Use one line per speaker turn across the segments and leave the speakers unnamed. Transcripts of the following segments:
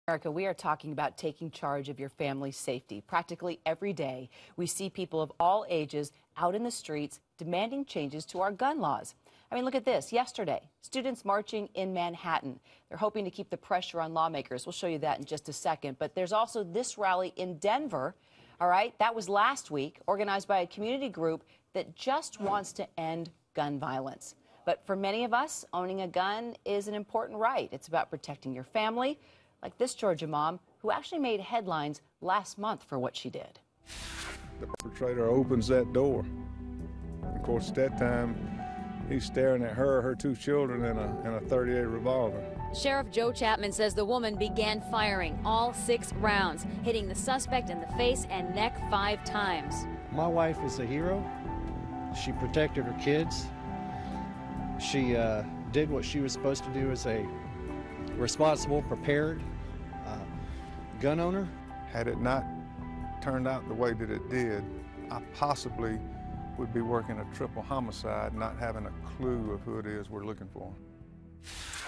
America, we are talking about taking charge of your family's safety. Practically every day, we see people of all ages out in the streets demanding changes to our gun laws. I mean, look at this. Yesterday, students marching in Manhattan. They're hoping to keep the pressure on lawmakers. We'll show you that in just a second. But there's also this rally in Denver. All right, that was last week, organized by a community group that just wants to end gun violence. But for many of us, owning a gun is an important right. It's about protecting your family, like this Georgia mom who actually made headlines last month for what she did.
The perpetrator opens that door. Of course, at that time, he's staring at her two children, in a .38 revolver.
Sheriff Joe Chapman says the woman began firing all 6 rounds, hitting the suspect in the face and neck 5 times.
My wife is a hero. She protected her kids. She did what she was supposed to do as a responsible, prepared gun owner.
Had it not turned out the way that it did, I possibly would be working a triple homicide, not having a clue of who it is we're looking for.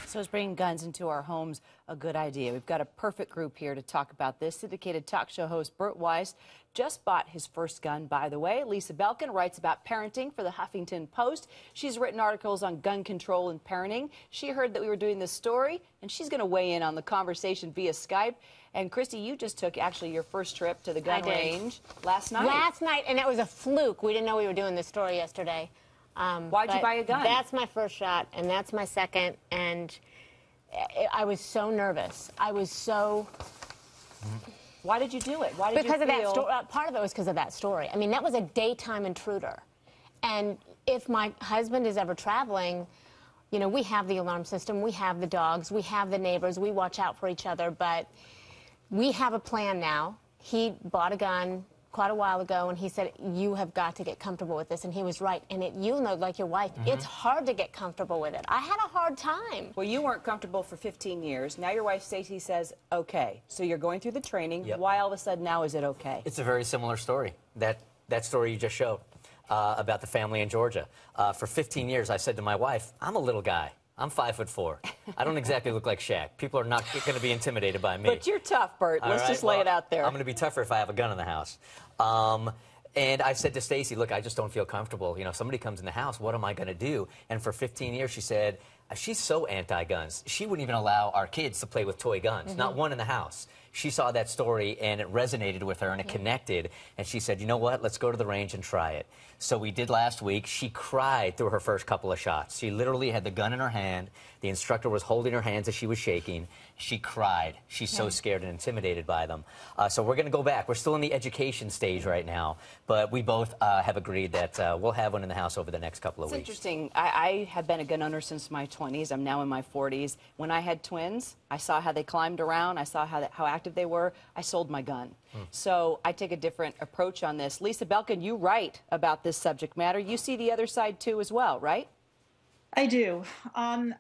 So is bringing guns into our homes a good idea? We've got a perfect group here to talk about this. Syndicated talk show host Bert Weiss just bought his first gun, by the way. Lisa Belkin writes about parenting for the Huffington Post. She's written articles on gun control and parenting. She heard that we were doing this story, and she's going to weigh in on the conversation via Skype. And Christy, you just took actually your first trip to the gun range last night.
Last night, and it was a fluke. We didn't know we were doing this story yesterday.
Why'd you buy a gun?
That's my first shot, and that's my second, and I was so nervous. I was so...
Why did you do it? Why did
because
you
of that story. Part of it was because of that story. I mean, that was a daytime intruder. And if my husband is ever traveling, you know, we have the alarm system, we have the dogs, we have the neighbors, we watch out for each other, but we have a plan now. He bought a gun quite a while ago, and he said, you have got to get comfortable with this, and he was right. And you know, like your wife, it's hard to get comfortable with it. I had a hard time.
Well, you weren't comfortable for 15 years. Now your wife, Stacey, says, okay. So you're going through the training.
Yep.
Why all of a sudden now is it okay?
It's a very similar story, that story you just showed about the family in Georgia. For 15 years, I said to my wife, I'm a little guy. I'm 5'4". I don't exactly look like Shaq. People are not going to be intimidated by me.
But you're tough, Bert. Let's just lay it out there.
I'm going to be tougher if I have a gun in the house. And I said to Stacey, look, I just don't feel comfortable. You know, if somebody comes in the house, what am I going to do? And for 15 years, she said, she's so anti-guns. She wouldn't even allow our kids to play with toy guns, not one in the house. She saw that story, and it resonated with her, and it connected. And she said, you know what? Let's go to the range and try it. So we did last week. She cried through her first couple of shots. She literally had the gun in her hand. The instructor was holding her hands as she was shaking. She cried. She's so scared and intimidated by them. So we're going to go back. We're still in the education stage right now, but we both have agreed that we'll have one in the house over the next couple of weeks.
It's interesting. I have been a gun owner since my 20s. I'm now in my 40s. When I had twins, I saw how they climbed around. I saw how active they were. I sold my gun. So I take a different approach on this. Lisa Belkin, you write about this subject matter. You see the other side, too, as well, right?
I do. I'm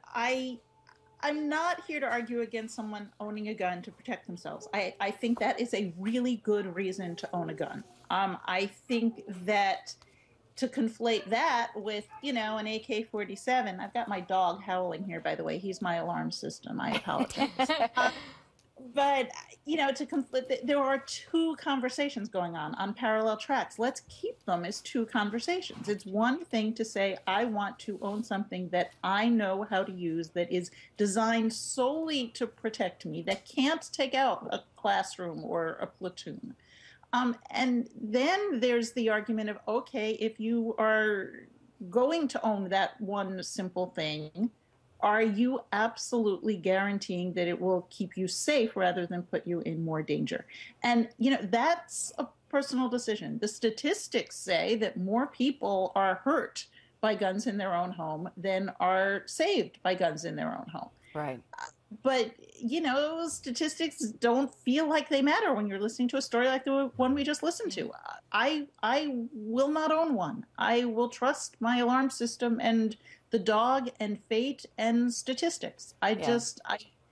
not here to argue against someone owning a gun to protect themselves. I think that is a really good reason to own a gun. I think that to conflate that with, you know, an AK-47, I've got my dog howling here, by the way. He's my alarm system. I apologize. But, you know, to conflict, there are 2 conversations going on parallel tracks. Let's keep them as 2 conversations. It's one thing to say, I want to own something that I know how to use, that is designed solely to protect me, that can't take out a classroom or a platoon. And then there's the argument of, okay, if you are going to own that one simple thing, are you absolutely guaranteeing that it will keep you safe rather than put you in more danger? And, you know, that's a personal decision. The statistics say that more people are hurt by guns in their own home than are saved by guns in their own home.
Right.
But, you know, statistics don't feel like they matter when you're listening to a story like the one we just listened to. I will not own one. I will trust my alarm system and the dog and fate and statistics.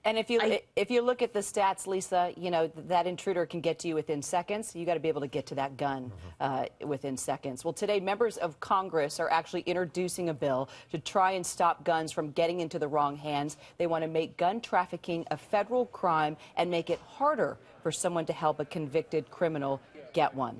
And if you look at the stats, Lisa, you know, that intruder can get to you within seconds. You got to be able to get to that gun within seconds. Well, today, members of Congress are actually introducing a bill to try and stop guns from getting into the wrong hands. They want to make gun trafficking a federal crime and make it harder for someone to help a convicted criminal get one.